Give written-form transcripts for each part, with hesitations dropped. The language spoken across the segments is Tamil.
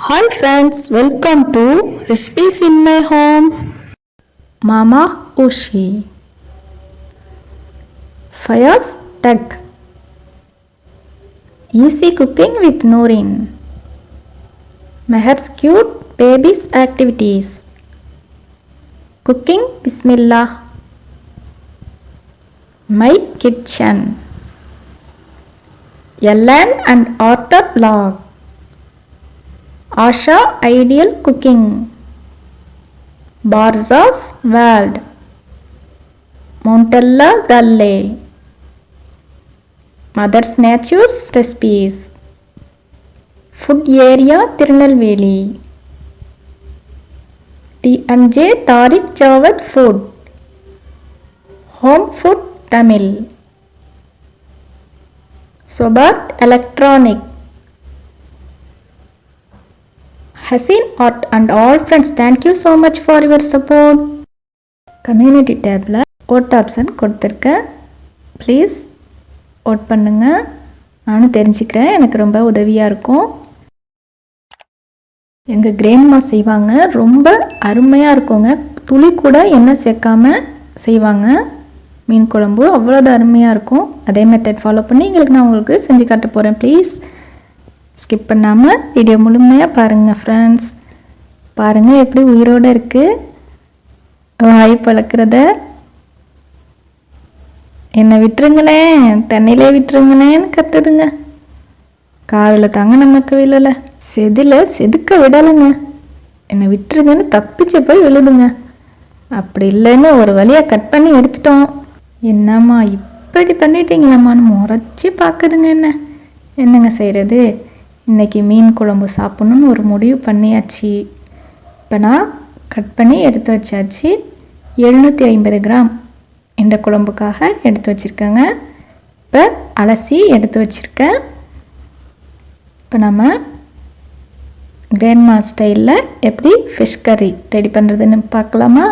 Hi friends, welcome to Recipes in My Home. Mama Ushi Fire's Tug. Easy cooking with Noreen. Meher's cute babies activities. Cooking Bismillah. My kitchen. Ellen and Arthur vlog. Asha Ideal Cooking. Barza's World. Montella Galle. Mother's Nature's Recipes. Food Area Tirunelveli. T&J Tariq Jawad Food. Home Food Tamil. Sobat Electronic. Haseen Art and all friends, thank you so much for your support. Community tabல vote option கொடுத்திருக்கேன். ப்ளீஸ் vote பண்ணுங்க. நானும் தெரிஞ்சுக்கிறேன், எனக்கு ரொம்ப உதவியாக இருக்கும். எங்கள் கிராண்ட்மா செய்வாங்க, ரொம்ப அருமையாக இருக்குங்க. துளி கூட எண்ணெய் சேர்க்காம செய்வாங்க. மீன் குழம்பு அவ்வளோதான் அருமையாக இருக்கும். அதே மெத்தட் ஃபாலோ பண்ணி நான் உங்களுக்கு செஞ்சு காட்ட போகிறேன். ப்ளீஸ் ஸ்கிப் பண்ணாமல் வீடியோ முழுமையாக பாருங்கள் ஃப்ரெண்ட்ஸ். பாருங்கள் எப்படி உயிரோடு இருக்குது. வாய் பழக்கிறத என்னை விட்டுருங்களேன், தண்ணியிலே விட்டுருங்களேன்னு கத்துதுங்க. காதில் தாங்க நமக்கு விழலை, செதுக்க விடலைங்க. என்னை விட்டுருங்கன்னு தப்பிச்சு போய் விழுதுங்க. அப்படி இல்லைன்னு ஒரு வழியாக கட் பண்ணி எடுத்துட்டோம். என்னம்மா இப்படி பண்ணிட்டீங்களம்மான்னு முறைச்சி பார்க்குதுங்க. என்னங்க செய்கிறது, இன்றைக்கி மீன் குழம்பு சாப்பிட்ணுன்னு ஒரு முடிவு பண்ணியாச்சு. இப்போ நான் கட் பண்ணி எடுத்து வச்சாச்சு. 750 கிராம் இந்த குழம்புக்காக எடுத்து வச்சுருக்கேங்க. இப்போ அலசி எடுத்து வச்சுருக்கேன். இப்போ நம்ம கிராண்ட்மா ஸ்டைலில் எப்படி ஃபிஷ் கறி ரெடி பண்ணுறதுன்னு பார்க்கலாமா?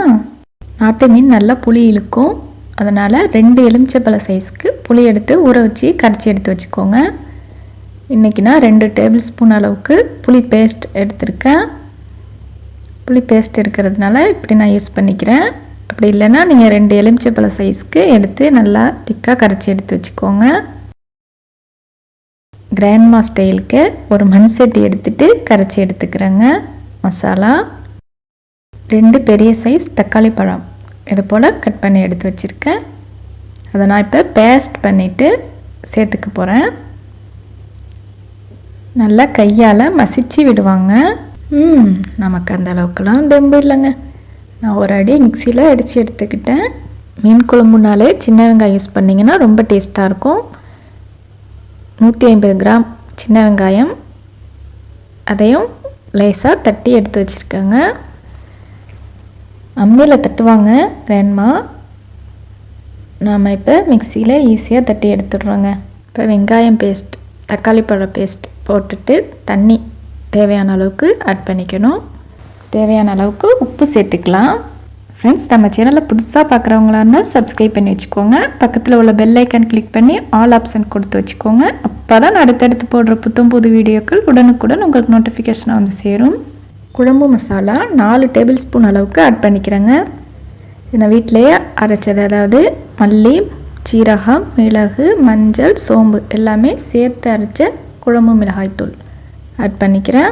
நாட்டு மீன் நல்லா புளி இழுக்கும், அதனால் 2 எலுமிச்சைப்பழ சைஸ்க்கு புளி எடுத்து ஊற வச்சு கரைச்சி எடுத்து வச்சுக்கோங்க. இன்றைக்கி நான் 2 டேபிள் ஸ்பூன் அளவுக்கு புளி பேஸ்ட் எடுத்திருக்கேன். புளி பேஸ்ட் இருக்கிறதுனால இப்படி நான் யூஸ் பண்ணிக்கிறேன். அப்படி இல்லைன்னா நீங்கள் 2 எலுமிச்சைப்பழ சைஸ்க்கு எடுத்து நல்லா திக்காக கரைச்சி எடுத்து வச்சுக்கோங்க. கிராண்ட்மா ஸ்டைலுக்கு ஒரு மண் சட்டி எடுத்துகிட்டு கரைச்சி எடுத்துக்கிறேங்க. மசாலா 2 பெரிய சைஸ் தக்காளி பழம் இது போல் கட் பண்ணி எடுத்து வச்சுருக்கேன். அதை நான் இப்போ பேஸ்ட் பண்ணிவிட்டு சேர்த்துக்க போகிறேன். நல்லா கையால் மசிச்சு விடுவாங்க. நமக்கு அந்த அளவுக்குலாம் டெம்பு இல்லைங்க. நான் ஒரு அடி மிக்சியில் அடித்து எடுத்துக்கிட்டேன். மீன் குழம்புனாலே சின்ன வெங்காயம் யூஸ் பண்ணிங்கன்னா ரொம்ப டேஸ்ட்டாக இருக்கும். 150 கிராம் சின்ன வெங்காயம், அதையும் லேசாக தட்டி எடுத்து வச்சுருக்கேங்க. அம்மியில் தட்டுவாங்க கிராண்ட்மா, நாம் இப்போ மிக்சியில் ஈஸியாக தட்டி எடுத்துடுறோங்க. இப்போ வெங்காயம் பேஸ்ட், தக்காளி பழ பேஸ்ட் போட்டுட்டு தண்ணி தேவையான அளவுக்கு ஆட் பண்ணிக்கணும். தேவையான அளவுக்கு உப்பு சேர்த்துக்கலாம். ஃப்ரெண்ட்ஸ், நம்ம சேனலில் புதுசாக பார்க்குறவங்களா இருந்தால் சப்ஸ்கிரைப் பண்ணி வச்சுக்கோங்க. பக்கத்தில் உள்ள பெல் ஐக்கான் கிளிக் பண்ணி ஆல் ஆப்ஷன் கொடுத்து வச்சுக்கோங்க. அப்போ தான் அடுத்தடுத்து போடுற புது வீடியோக்கள் உடனுக்குடன் உங்களுக்கு நோட்டிஃபிகேஷனாக வந்து சேரும். குழம்பு மசாலா 4 டேபிள் ஸ்பூன் அளவுக்கு ஆட் பண்ணிக்கிறேங்க. நான் வீட்டிலையே அரைச்சது, அதாவது மல்லி, சீரகம், மிளகு, மஞ்சள், சோம்பு எல்லாமே சேர்த்து அரைச்ச குழம்பு மிளகாய்த்தூள் ஆட் பண்ணிக்கிறேன்.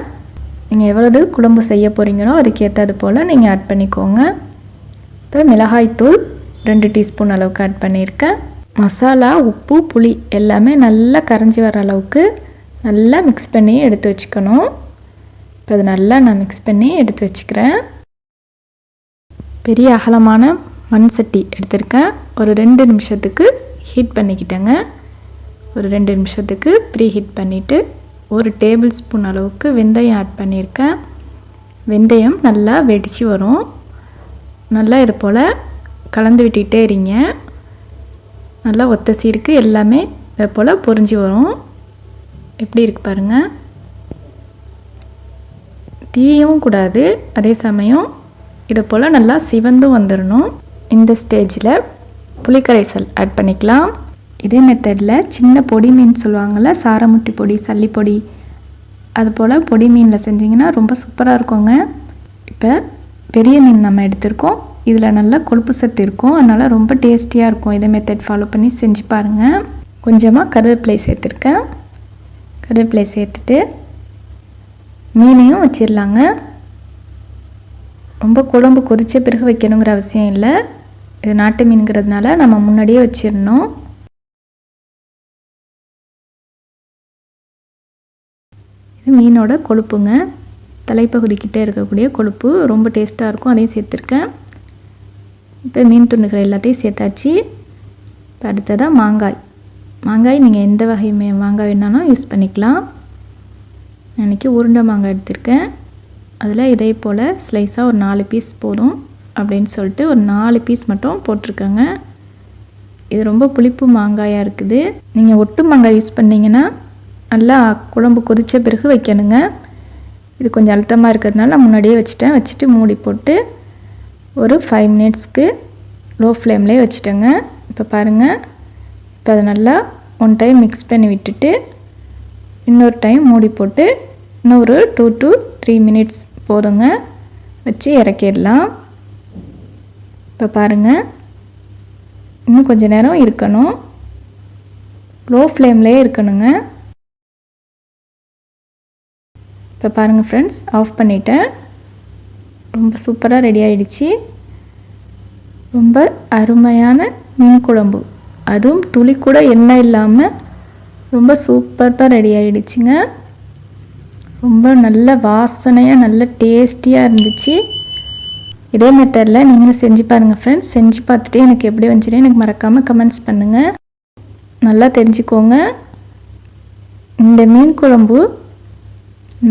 நீங்கள் எவ்வளவு குழம்பு செய்ய போகிறீங்களோ அதுக்கேற்றது போல் நீங்கள் ஆட் பண்ணிக்கோங்க. இப்போ மிளகாய்த்தூள் 2 டீஸ்பூன் அளவுக்கு ஆட் பண்ணியிருக்கேன். மசாலா, உப்பு, புளி எல்லாமே நல்லா கரைஞ்சி வர அளவுக்கு நல்லா மிக்ஸ் பண்ணி எடுத்து வச்சுக்கணும். இப்போ அது நல்லா நான் மிக்ஸ் பண்ணி எடுத்து வச்சுக்கிறேன். பெரிய அகலமான மண் சட்டி எடுத்திருக்கேன். ஒரு 2 நிமிஷத்துக்கு ஹீட் பண்ணிக்கிட்டேங்க. ஒரு 2 நிமிஷத்துக்கு ப்ரீ ஹீட் பண்ணிவிட்டு 1 டேபிள் ஸ்பூன் அளவுக்கு வெந்தயம் ஆட் பண்ணியிருக்கேன். வெந்தயம் நல்லா வெடித்து வரும். நல்லா இது போல் கலந்து விட்டுக்கிட்டே இருங்க. நல்லா ஒத்த சீருக்கு எல்லாமே இது போல் பொரிஞ்சு வரும். எப்படி இருக்குது பாருங்கள். தீயவும் கூடாது, அதே சமயம் இது போல் நல்லா சிவந்தும் வந்துடணும். இந்த ஸ்டேஜில் புளிக்கரைசல் ஆட் பண்ணிக்கலாம். இதே மெத்தடில் சின்ன பொடி மீன் சொல்லுவாங்கள்ல, சாரமுட்டி பொடி, சல்லி பொடி, அதுபோல் பொடி மீனில் செஞ்சிங்கன்னா ரொம்ப சூப்பராக இருக்குங்க. இப்போ பெரிய மீன் நம்ம எடுத்திருக்கோம். இதில் நல்லா கொழுப்பு சத்து இருக்கும். அதனால் ரொம்ப டேஸ்டியாக இருக்கும். இதே மெத்தட் ஃபாலோ பண்ணி செஞ்சு பாருங்கள். கொஞ்சமாக கருவேப்பிலை சேர்த்துருக்கேன். கருவேப்பிலை சேர்த்துட்டு மீனையும் வச்சிடலாங்க. ரொம்ப குழம்பு கொதித்த பிறகு வைக்கணுங்கிற அவசியம் இல்லை. இது நாட்டு மீனுங்கிறதுனால நம்ம முன்னாடியே வச்சிடணும். இது மீனோட கொழுப்புங்க. தலைப்பகுதிக்கிட்டே இருக்கக்கூடிய கொழுப்பு ரொம்ப டேஸ்ட்டாக இருக்கும். அதையும் சேர்த்துருக்கேன். இப்போ மீன் துண்டுகள் எல்லாத்தையும் சேர்த்தாச்சு. இப்போ அடுத்ததாக மாங்காய் நீங்கள் எந்த வகை மாங்காய் வேணாலும் யூஸ் பண்ணிக்கலாம். இன்றைக்கி உருண்டை மாங்காய் எடுத்திருக்கேன். அதில் இதே போல் ஸ்லைஸாக ஒரு 4 பீஸ் போதும் அப்படின்னு சொல்லிட்டு ஒரு 4 பீஸ் மட்டும் போட்டிருக்கேங்க. இது ரொம்ப புளிப்பு மாங்காயாக இருக்குது. நீங்கள் ஒட்டு மாங்காய் யூஸ் பண்ணிங்கன்னா நல்லா குழம்பு கொதித்த பிறகு வைக்கணுங்க. இது கொஞ்சம் அழுத்தமாக இருக்கிறதுனால நான் முன்னாடியே வச்சுட்டு மூடி போட்டு ஒரு 5 மினிட்ஸ்க்கு லோ ஃப்ளேம்லேயே வச்சுட்டேங்க. இப்போ பாருங்கள். இப்போ அதை நல்லா ஒன் டைம் மிக்ஸ் பண்ணி விட்டுட்டு இன்னொரு டைம் மூடி போட்டு இன்னும் ஒரு 2 to 3 மினிட்ஸ் போதுங்க வச்சு இறக்கிடலாம். இப்போ பாருங்கள். இன்னும் கொஞ்சம் நேரம் இருக்கணும். லோ ஃப்ளேம்லேயே இருக்கணுங்க. இப்போ பாருங்கள் ஃப்ரெண்ட்ஸ், ஆஃப் பண்ணிட்டேன். ரொம்ப சூப்பராக ரெடி ஆகிடுச்சு. ரொம்ப அருமையான மீன் குழம்பு, அதுவும் துளி கூட எண்ணெய் இல்லாமல் ரொம்ப சூப்பராக ரெடி ஆகிடுச்சுங்க. ரொம்ப நல்ல வாசனையாக நல்ல டேஸ்டியாக இருந்துச்சு. இதே மெத்தடில் நீங்களும் செஞ்சு பாருங்கள் ஃப்ரெண்ட்ஸ். செஞ்சு பார்த்துட்டு எனக்கு எப்படி வந்துச்சுன்னு எனக்கு மறக்காமல் கமெண்ட்ஸ் பண்ணுங்கள். நல்லா தெரிஞ்சுக்கோங்க, இந்த மீன் குழம்பு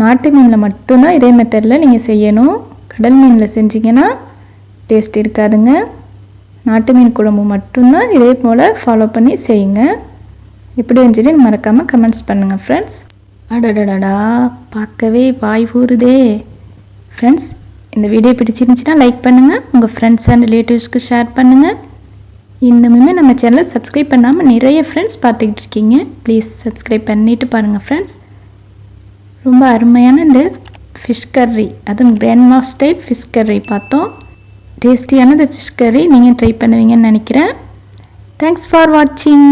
நாட்டு மீனில் மட்டும்தான் இதே மெத்தடில் நீங்கள் செய்யணும். கடல் மீனில் செஞ்சிங்கன்னா டேஸ்ட் இருக்காதுங்க. நாட்டு மீன் குழம்பு மட்டும்தான் இதே போல் ஃபாலோ பண்ணி செய்யுங்க. எப்படி வந்துச்சுன்னு மறக்காமல் கமெண்ட்ஸ் பண்ணுங்கள் ஃப்ரெண்ட்ஸ். அடடடடா, பார்க்கவே வாய் ஊறுதே. ஃப்ரெண்ட்ஸ், இந்த வீடியோ பிடிச்சிருந்துச்சுன்னா லைக் பண்ணுங்கள், உங்கள் ஃப்ரெண்ட்ஸ் அண்ட் ரிலேட்டிவ்ஸ்க்கு ஷேர் பண்ணுங்கள். இன்னுமே நம்ம சேனலை சப்ஸ்கிரைப் பண்ணாமல் நிறைய ஃப்ரெண்ட்ஸ் பார்த்துக்கிட்டு இருக்கீங்க. ப்ளீஸ் சப்ஸ்கிரைப் பண்ணிவிட்டு பாருங்கள் ஃப்ரெண்ட்ஸ். ரொம்ப அருமையான இந்த ஃபிஷ் கர்ரி, அதுவும் கிராண்ட்மா ஸ்டைல் ஃபிஷ் கர்ரி பார்த்தோம். டேஸ்டியான இந்த ஃபிஷ் கர்ரி நீங்கள் ட்ரை பண்ணுவீங்கன்னு நினைக்கிறேன். தேங்க்ஸ் ஃபார் வாட்சிங்.